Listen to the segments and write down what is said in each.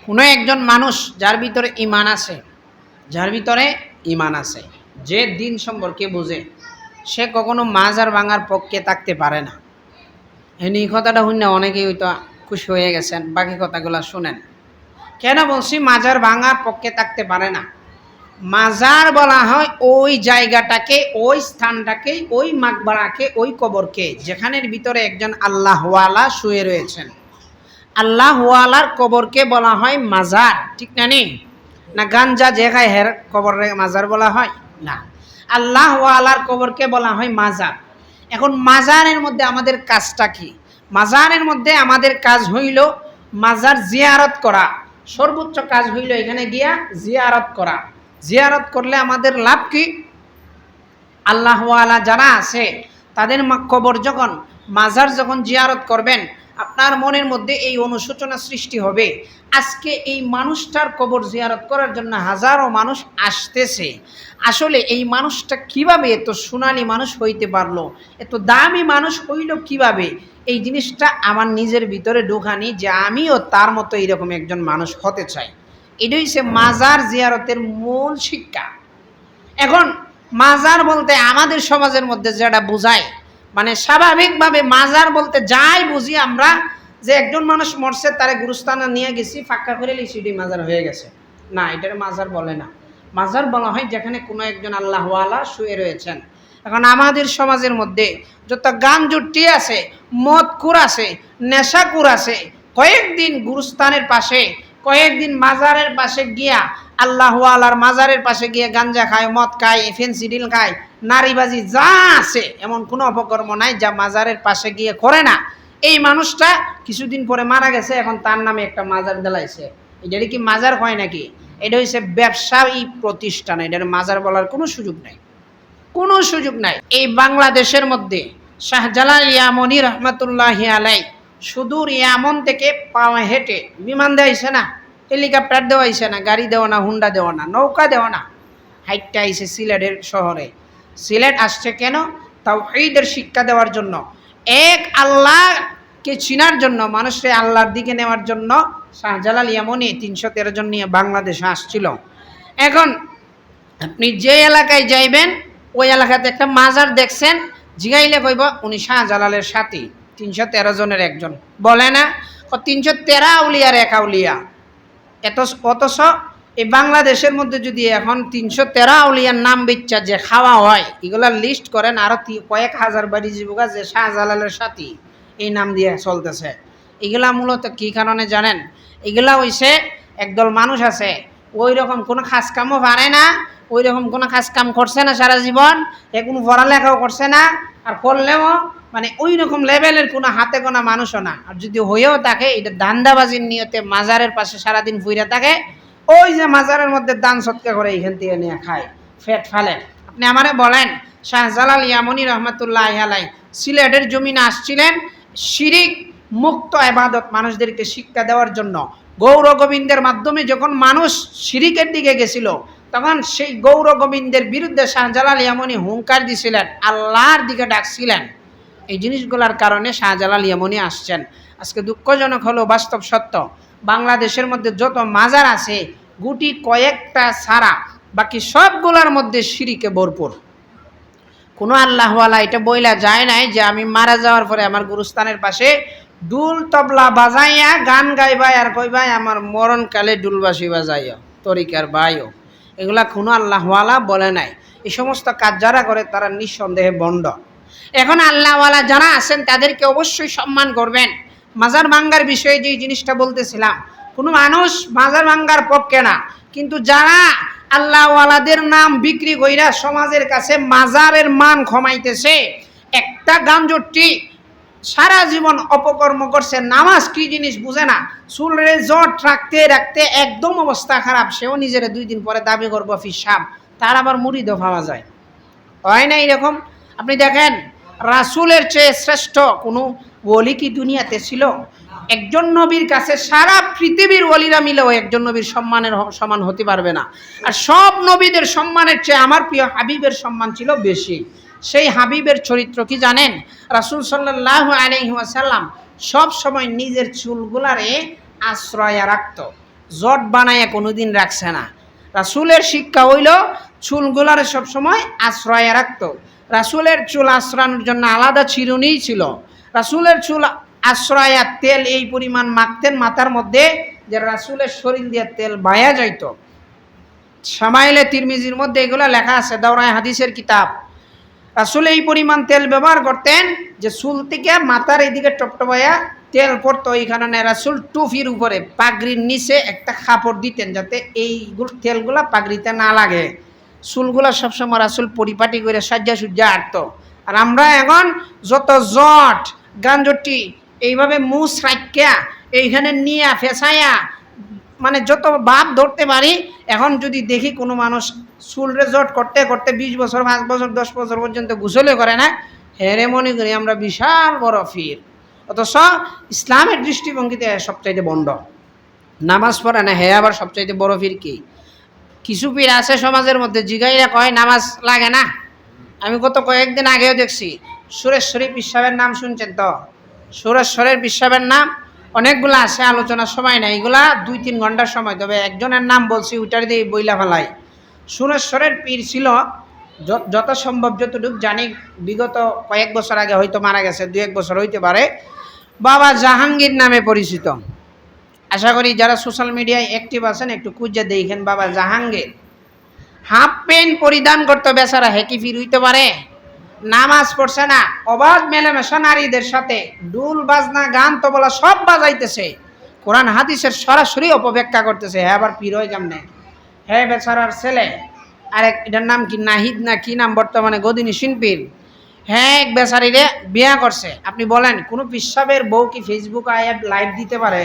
কোনো একজন মানুষ যার ভিতরে ঈমান আছে, যে দিন সম্পর্কে বোঝে, সে কখনো মাজার ভাঙার পক্ষে থাকতে পারে না। এই কথাটা শুনে অনেকেই হয়তো খুশি হয়ে গেছেন, বাকি কথাগুলো শুনেন। কেন বলছি মাজার ভাঙার পক্ষে থাকতে পারে না? মাজার বলা হয় ওই জায়গাটাকে, ওই স্থানটাকে, ওই মাকবারাকে, ওই কবরকে যেখানের ভিতরে একজন আল্লাহওয়ালা শুয়ে রয়েছেন। আল্লাহওয়ালার কবরকে বলা হয় মাজার, ঠিক না? না গাঞ্জা যে খায় হের কবরে মাজার বলা হয় না, আল্লাহওয়ালার কবরকে বলা হয় মাজার। এখন মাজারের মধ্যে আমাদের কাজটা কি? মাজারের মধ্যে আমাদের কাজ হইল মাজার জিয়ারত করা। সর্বোচ্চ কাজ হইল এখানে গিয়া জিয়ারত করা। জিয়ারত করলে আমাদের লাভ কি? আল্লাহওয়ালা যারা আছে তাদের কবর যখন, মাজার যখন জিয়ারত করবেন, আপনার মনের মধ্যে এই অনুশোচনা সৃষ্টি হবে, আজকে এই মানুষটার কবর জিয়ারত করার জন্য হাজারো মানুষ আসতেছে, আসলে এই মানুষটা কিভাবে এত সোনালী মানুষ হইতে পারলো, এত দামি মানুষ হইল কিভাবে? এই জিনিসটা আমার নিজের ভিতরে ঢোকানি যে আমিও তার মতো এইরকম একজন মানুষ হতে চাই। এটাই হচ্ছে মাজার জিয়ারতের মূল শিক্ষা। এখন মাজার বলতে আমাদের সমাজের মধ্যে যেটা বোঝায়, মানে স্বাভাবিকভাবে মাজার বলতে যাই বুঝি আমরা, যে একজন মানুষ মরছে তারে গুরুস্থানে নিয়ে গেছি, ফাঁকা করে লিখছি, এটি মাজার হয়ে গেছে। না, এটার মাজার বলে না। মাজার বলা হয় যেখানে কোনো একজন আল্লাহওয়ালা শুয়ে রয়েছেন। এখন আমাদের সমাজের মধ্যে যত গানজুটি আছে, মদকুর আছে, নেশাকুর আছে, কয়েকদিন গুরুস্থানের পাশে, কয়েকদিন মাজারের পাশে গিয়া, আল্লাহওয়ালার মাজারের পাশে গিয়ে গাঞ্জা খায়, মদ খায়, ফেন্সিডিল খায়, নারীবাজি যা আছে, এমন কোনো অপকর্ম নাই যা মাজারের পাশে গিয়ে করে না। এই মানুষটা কিছুদিন পরে মারা গেছে, এখন তার নামে একটা মাজার দেলাইছে। এটা কি মাজার হয় নাকি? এটা হচ্ছে ব্যবসায়ী প্রতিষ্ঠান, এটার মাজার বলার কোনো সুযোগ নাই, কোনো সুযোগ নাই। এই বাংলাদেশের মধ্যে শাহজালাল ইয়ামনি রহমতুল্লাহি আলাই সুদূর ইয়ামন থেকে পাওয়া হেঁটে বিমান দেওয়াইছে না, হেলিকপ্টার দেওয়াইছে না, গাড়ি দেওয়া না, হুন্ডা দেওয়া না, নৌকা দেওয়া না, হাইটটা আইছে সিলেটের শহরে। সিলেট আসছে কেন? তাওহীদের শিক্ষা দেওয়ার জন্য, এক আল্লাহকে চিনার জন্য, মানুষকে আল্লাহর দিকে নেওয়ার জন্য শাহজালাল ইয়ামনি 313 জন নিয়ে বাংলাদেশে আসছিল। এখন আপনি যে এলাকায় যাইবেন, ওই এলাকাতে একটা মাজার দেখছেন, জিগাইলে কইব উনি শাহজালালের সাথী, 313 জনের একজন। বলে না 313 আউলিয়ার এক আউলিয়া। অথচ এই বাংলাদেশের মধ্যে যদি এখন 313 আউলিয়ার নাম বিচ্ছা যে খাওয়া হয়, এগুলার লিস্ট করেন, আরো কয়েক হাজার বাড়ি জীবিকা যে শাহজালালের সাথী এই নাম দিয়ে চলতেছে। এগুলা মূলত কি কারণে জানেন? এগুলা হইছে একদল মানুষ আছে, ওই রকম কোনো খাস কামও পারে না, ওই রকম কোনো কাজ কাম করছে না সারা জীবন, এ কোনো পড়ালেখাও করছে না, আর করলেও মানে ওই রকম লেভেলের কোনো হাতে গোনা মানুষও না। আর যদি হয়েও থাকে, এটা ধান্দাবাজির নিয়তে মাজারের পাশে সারাদিন ফুইরা থাকে, ওই যে মাজারের মধ্যে দান সৎকা করে এইখান থেকে নিয়ে খায়, ফেট ফালে। আপনি আমারে বলেন, শাহজালাল ইয়ামনি রহমতুল্লাহি আলাইহি সিলেটের জমিনে আসছিলেন শিরিক মুক্ত ইবাদত মানুষদেরকে শিক্ষা দেওয়ার জন্য। গৌর গোবিন্দের মাধ্যমে যখন মানুষ শিরিকের দিকে গেছিল, তখন সেই গৌর গোবিন্দের বিরুদ্ধে শাহজালাল ইয়ামনি হুঙ্কার দিছিলেন, আল্লাহর দিকে ডাকছিলেন। এই জিনিসগুলোর কারণে শাহজালাল ইয়ামনি আসছেন। আজকে দুঃখজনক হলো বাস্তব সত্য, বাংলাদেশের মধ্যে যত মাজার আছে, গুটি কয়েকটা ছাড়া বাকি সবগুলোর মধ্যে শিরিকে ভরপুর। কোনো আল্লাহওয়ালা এটা বইলা যায় নাই যে আমি মারা যাওয়ার পরে আমার গুরুস্থানের পাশে ডুল তবলা বাজাইয়া গান গাইবাই আর কইবাই আমার মরণকালে ডুলবাসী বাজাইয়া তরিকার বাইও। এগুলা কোনো আল্লাহওয়ালা বলে নাই। এই সমস্ত কাজ যারা করে তারা নিঃসন্দেহে বন্ড। এখন আল্লাহওয়ালা যারা আছেন তাদেরকে অবশ্যই সম্মান করবেন। মাজার ভাঙ্গার বিষয়ে যে জিনিসটা বলতেছিলাম, কোনো মানুষ মাজার ভাঙ্গার পক্ষে না, কিন্তু যারা আল্লাহওয়ালাদের নাম বিক্রি কইরা সমাজের কাছে মাজারের মান কমাইতেছে, একটা গাঞ্জটি সারা জীবন অপকর্ম করছে, নামাজ কি জিনিস বুঝে না, চুলের জট রাখতে রাখতে একদম অবস্থা খারাপ, সেও নিজের 2 দিন পরে দাবি করবো ফিসাব, তার আবার মুরিদও পাওয়া যায়, হয় না এরকম? আপনি দেখেন, রাসূলের চেয়ে শ্রেষ্ঠ কোনো ওলি কি দুনিয়াতে ছিল? একজন নবীর কাছে সারা পৃথিবীর ওলিরা মিলেও একজন নবীর সম্মানের সমান হতে পারবে না। আর সব নবীদের সম্মানের চেয়ে আমার প্রিয় হাবিবের সম্মান ছিল বেশি। সেই হাবিবের চরিত্র কি জানেন? রাসূল সাল্লাল্লাহু আলাইহি ওয়াসাল্লাম সব সময় নিজের চুলগুলারে আশ্রয় রাখত। জট বানাইয়া কোনোদিন রাখছে না। রাসূলের শিক্ষা হইল চুলগুলার সবসময় আশ্রয়ে রাখতো। রাসূলের চুল আশ্রানোর জন্য আলাদা চিরুনিই ছিল। রাসূলের চুল আশ্রয়া তেল এই পরিমাণ মাখতেন মাথার মধ্যে যে রাসূলের শরীর দিয়ে তেল বায়া যাইত। শামাইলে তিরমিজির মধ্যে এগুলো লেখা আছে, দাওরায়ে হাদিসের কিতাব। রাসূল এই পরিমাণ তেল ব্যবহার করতেন যে চুল থেকে মাথার এইদিকে টপটপায়া তেল পড়তো। এই কারণে রাসূল টুপির উপরে পাগড়ির নিচে একটা কাপড় দিতেন যাতে এইগুলো তেলগুলা পাগড়িতে না লাগে। চুলগুলা সবসময় রাসূল পরিপাটি করে সাজ্জা সুজ্জা আটতো। আর আমরা এখন যত জট গাঞ্জটি এইভাবে মুছ রাখিয়া এইখানে নিয়া ফেসাইয়া মানে যত ভাব ধরতে পারি। এখন যদি দেখি কোনো মানুষ চুল রেজট করতে করতে 20 বছর 5 বছর 10 বছর পর্যন্ত গোসলে করে না, হেরে মনে করি আমরা বিশাল বড় ফির। অথচ ইসলামের দৃষ্টিভঙ্গিতে সবচাইতে বন্ড, নামাজ পড়ে না, হে আবার সবচাইতে বড় ফির। কি কিছু পীর আছে সমাজের মধ্যে, জিগাইয়া কয় নামাজ লাগে না। আমি গত কয়েকদিন আগেও দেখছি, সুরেশ্বরী পীর সাহেবের নাম শুনছেন তো? সুরেশ্বরের পীর সাহেবের নাম অনেকগুলো আছে, আলোচনার সময় নাই, এগুলা 2-3 ঘন্টার সময়। তবে একজনের নাম বলছি, ওইটার দিয়ে বইলা ফেলাই। সুরেশ্বরের পীর ছিল যত সম্ভব যতটুকু জানি, বিগত কয়েক বছর আগে হয়তো মারা গেছে, 2-1 বছর হইতে পারে। বাবা জাহাঙ্গীর নামে পরিচিত। আশা করি যারা সোশ্যাল মিডিয়ায় অ্যাক্টিভ আছেন একটু খুঁজে দেখেন বাবা জাহাঙ্গীর। হাফ প্যান্ট পরিধান করতে বেচারা, হেকি ফির হইতে পারে? নামাজ পড়ছে না, অবাধ মেলামেশা নারীদের সাথে, ডুল বাজনা গান তবলা সব বাজাইতেছে, কোরআন হাদিসের সরাসরি অপব্যাখ্যা করতেছে। হ্যাঁ আবার পীর হয় কেমনে? হ্যাঁ বেচারার ছেলে, আরেক এটার নাম কি নাহিদ না কি নাম, বর্তমানে গদিনী শিল্পীর, হ্যাঁ এক বেচারিরে বিয়া করছে। আপনি বলেন কোনো পিসাবের বউ কি ফেসবুক আয়া লাইভ দিতে পারে?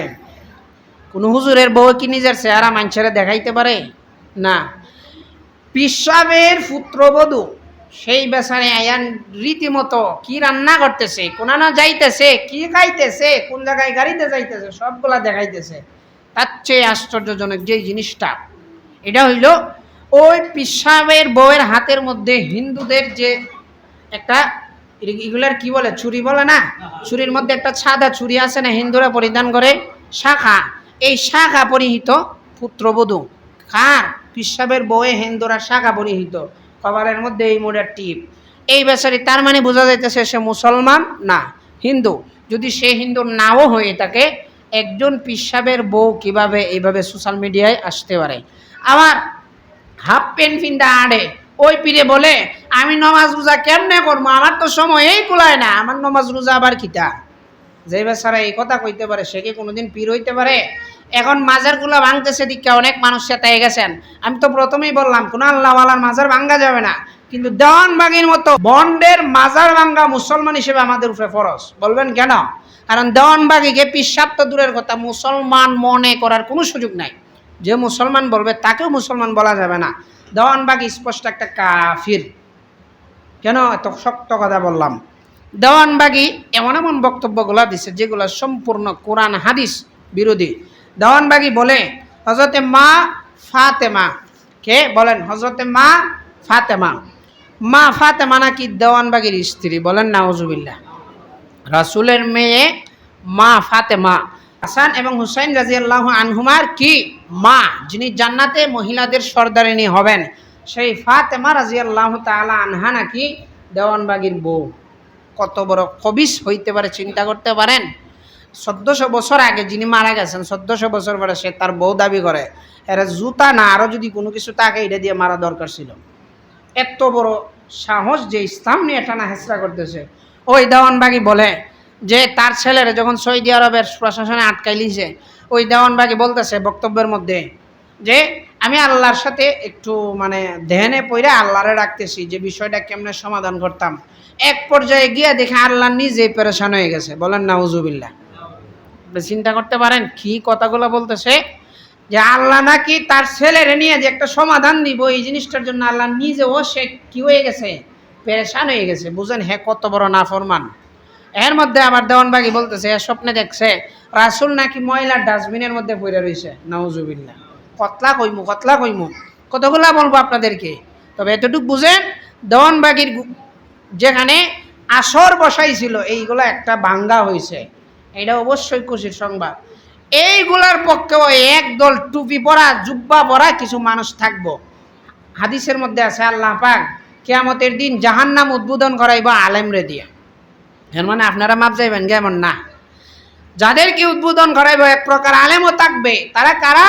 কোনো হুজুরের বউ কি নিজের চেহারা মানুষের দেখাইতে পারে? না। পিসাবের পুত্রবধূ সেই বেচারে আয়ান রীতিমতো কি রান্না করতেছে, কোনানা যাইতেছে, কি খাইতেছে, কোন জায়গায় গাড়িতে যাইতেছে, সবগুলা দেখাইতেছে। তার চেয়ে আশ্চর্যজনক যে জিনিসটা, এটা হইল ওই পিসাবের বউয়ের হাতের মধ্যে হিন্দুদের যে একটা, এগুলার কি বলে, ছুরি বলে না, ছুরির মধ্যে একটা সাদা ছুরি আছে না, হিন্দুরা পরিধান করে, শাখা। এই শাখা পরিহিত পুত্রবধূ কার? পিসাবের বউয়ে হিন্দুরা শাখা পরিহিত, কপালের মধ্যে এই মোড়ের টিপ। এই বেচারি, তার মানে বোঝা যাইতেছে সে মুসলমান না, হিন্দু। যদি সে হিন্দু নাও হয়ে থাকে, একজন পিসাবের বউ কিভাবে এইভাবে সোশ্যাল মিডিয়ায় আসতে পারে? আবার হাফ প্যান্ট ফিন্দা আড়ে ওই পীরে বলে আমি নমাজ রোজা কেমনে করবো, আমার তো সময় এই কুলায় না, আমার নমাজ রোজা আবার কিতা। যে বেচারা এই কথা কইতে পারে সে কি কোনোদিন পীর হইতে পারে? এখন মাজারগুলো ভাঙতেছে দিকে অনেক মানুষ চেতাই গেছেন। আমি তো প্রথমেই বললাম কোন আল্লাহওয়ালার মাজার ভাঙ্গা যাবে না, কিন্তু দেওয়ানবাগির মতো বন্ডের মাজার ভাঙ্গা মুসলমান হিসেবে আমাদের উপরে ফরজ। বলবেন কেন? কারণ দেওয়ানবাগিকে পিসাব তো দূরের কথা, মুসলমান মনে করার কোনো সুযোগ নাই। যে মুসলমান বলবে তাকেও মুসলমান বলা যাবে না। দেওয়ানবাগি স্পষ্ট একটা কাফির। কেন এত শক্ত কথা বললাম? দেওয়ানবাগি এমন এমন বক্তব্যগুলো দিছে যেগুলো সম্পূর্ণ কোরআন হাদিস বিরোধী। দেওয়ানবাগি বলে হজরতে মা ফাতেমা, কে বলেন? হজরতে মা ফাতেমা। মা ফাতেমা নাকি দেওয়ানবাগির স্ত্রী, বলেন নাউজুবিল্লাহ। রাসূলের মেয়ে মা ফাতেমা হাসান এবং হুসাইন রাদিয়াল্লাহু আনহুমার কি মা, যিনি জান্নাতে মহিলাদের সর্দারিনী হবেন, সেই ফাতেমা রাদিয়াল্লাহু তাআলা আনহা নাকি দেওয়ানবাগির বউ। কত বড় কবিশ হইতে পারে চিন্তা করতে পারেন? 1400 বছর আগে যিনি মারা গেছেন, 1400 বছর পরে সে তার বউ দাবি করে। এরা জুতা না আরও যদি কোনো কিছু তাকে এটা দিয়ে মারা দরকার ছিল। এত বড় সাহস যে ইসলাম নিয়ে টানা হেঁচড়া করতেছে। ওই দেওয়ানবাগি বলে যে তার ছেলেরা যখন সৌদি আরবের প্রশাসনে আটকাই লিছে, ওই দেওয়ানবাগি বলতেছে বক্তব্যের মধ্যে যে আমি আল্লাহর সাথে একটু মানে ধ্যানে পইরা আল্লাহরে রাখতেছি যে বিষয়টা কেমনে সমাধান করতাম। এক পর্যায়ে গিয়ে দেখে আল্লাহ নিজেই পেরেশান হয়ে গেছে। বলেন নাউজুবিল্লাহ। চিন্তা করতে পারেন কি কথাগুলো বলতেছে, যে আল্লাহ নাকি তার ছেলেরে নিয়ে যে একটা সমাধান দিব, এই জিনিসটার জন্য আল্লাহ নিজেও সে কি হয়ে গেছে, পেরেশান হয়ে গেছে। বুঝেন হ্যাঁ কত বড় নাফরমান। এর মধ্যে আবার দেওয়ানবাগি বলতেছে স্বপ্নে দেখছে রাসূল নাকি ময়লার ডাস্টবিনের মধ্যে পড়ে রয়েছে। নাউজুবিল্লাহ। কতলা কইমু কতগুলা বলবো আপনাদেরকে। তবে এতটুকু বুঝেন, দেওয়ানবাগির যেখানে আসর বসাইছিল এইগুলো একটা ভাঙ্গা হয়েছে, এটা অবশ্যই খুশির সংবাদ। এইগুলার পক্ষেও একদল টুপি পরা জুব্বা পরা কিছু মানুষ থাকবো। হাদিসের মধ্যে আছে আল্লাহ পাক কিয়ামতের দিন জাহান্নাম উদ্বোধন করাইব আলেমরে দিয়ে। এর মানে আপনারা মাপ যাইবেন কেমন না, যাদেরকে উদ্বোধন করাইব এক প্রকার আলেমও থাকবে। তারা কারা?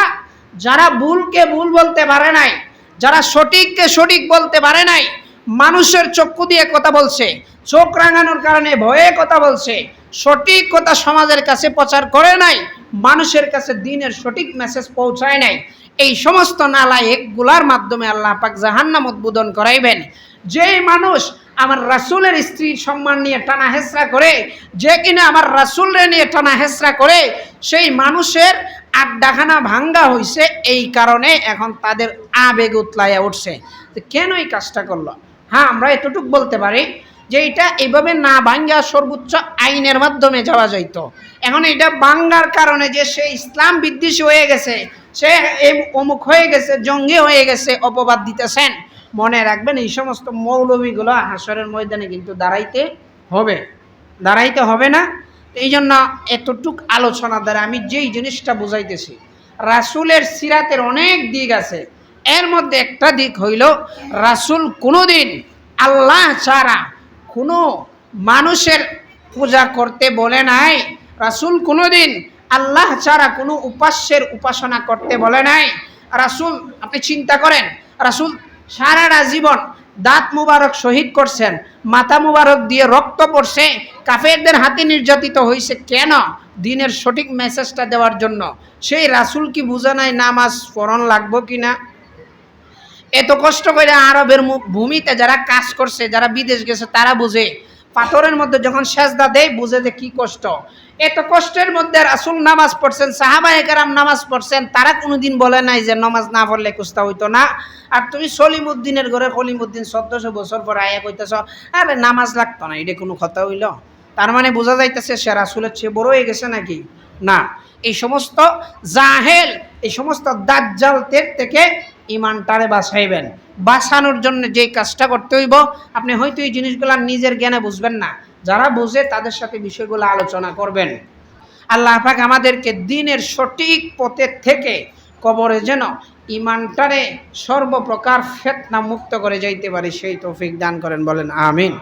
যারা ভুলকে ভুল বলতে পারে নাই, যারা সঠিককে সঠিক বলতে পারে নাই, মানুষের চক্ষু দিয়ে কথা বলছে, চোখ রাঙানোর কারণে ভয়ে কথা বলছে, সঠিক কথা সমাজের কাছে প্রচার করে নাই, মানুষের কাছে দ্বীনের সঠিক মেসেজ পৌঁছায় নাই। এই সমস্ত নালায়েকগুলার মাধ্যমে আল্লাহ পাক জাহান্নাম উদ্বোধন করাইবেন। যেই মানুষ আমার রাসূলের স্ত্রীর সম্মান নিয়ে টানা হেসরা করে, যে কিনা আমার রাসূলরে নিয়ে টানা হেসরা করে, সেই মানুষের আড্ডাখানা ভাঙ্গা হইছে। এই কারণে এখন তাদের আবেগ উতলাইয়া উঠছে যে কেন এই কাজটা করলো। হ্যাঁ, আমরা এতটুকু বলতে পারি যে এটা এইভাবে না ভাঙ্গা সর্বোচ্চ আইনের মাধ্যমে যাওয়া যাইত। এখন এটা ভাঙ্গার কারণে যে সে ইসলাম বিদ্বেষী হয়ে গেছে, সে অমুক হয়ে গেছে, জঙ্গি হয়ে গেছে, অপবাদ দিতেছেন। মনে রাখবেন এই সমস্ত মৌলবীগুলো হাসরের ময়দানে কিন্তু দাঁড়াইতে হবে না। এই জন্য এতটুক আলোচনা দ্বারা আমি যেই জিনিসটা বুঝাইতেছি, রাসূলের সিরাতের অনেক দিক আছে। এর মধ্যে একটা দিক হইল রাসূল কোনোদিন আল্লাহ ছাড়া কোনো মানুষের পূজা করতে বলে নাই। রাসূল কোনোদিন আল্লাহ ছাড়া কোনো উপাস্যের উপাসনা করতে বলে নাই। রাসূল, আপনি চিন্তা করেন, রাসূল সারাটা জীবন দাঁত মুবারক শহীদ করছেন, মাথা মুবারক দিয়ে রক্ত পড়ছে, কাফেরদের হাতে নির্যাতিত হয়েছে। কেন? দ্বীনের সঠিক মেসেজটা দেওয়ার জন্য। সেই রাসূল কি বুঝে নাই নামাজ পড়ন লাগবো কিনা? এত কষ্ট করে আরবের ভূমিতে যারা কাজ করছে, যারা বিদেশ গেছে, তারা বুঝে। পাথরের মধ্যে যখন সেজদা দেয় বুঝে যে কি কষ্ট। এত কষ্টের মধ্যে রাসূল নামাজ পড়ছেন, সাহাবায়ে কেরাম নামাজ পড়ছেন, তারা কোনোদিন বলে নাই যে নামাজ না পড়লে কুস্তা হইতো না। আর তুমি সলিমুদ্দিনের ঘরে খলিমুদ্দিন 1400 বছর পর আয়া কইতেছ আরে নামাজ লাগতো না, এটা কোনো কথা হইল? তার মানে বোঝা যাইতেছে সে রাসূলের চেয়ে বড় হয়ে গেছে নাকি? না। এই সমস্ত জাহেল, এই সমস্ত দাজ্জালদের থেকে ইমানটারে বাঁচাইবেন। বাঁচানোর জন্য যেই কাজটা করতে হইব, আপনি হয়তো এই জিনিসগুলো নিজের জ্ঞানে বুঝবেন না, যারা বুঝে তাদের সাথে বিষয়গুলো আলোচনা করবেন। আল্লাহ পাক আমাদেরকে দ্বীনের সঠিক পথের থেকে কবরে যেন ইমানটারে সর্বপ্রকার ফিতনা মুক্ত করে যাইতে পারে সেই তৌফিক দান করেন, বলেন আমিন।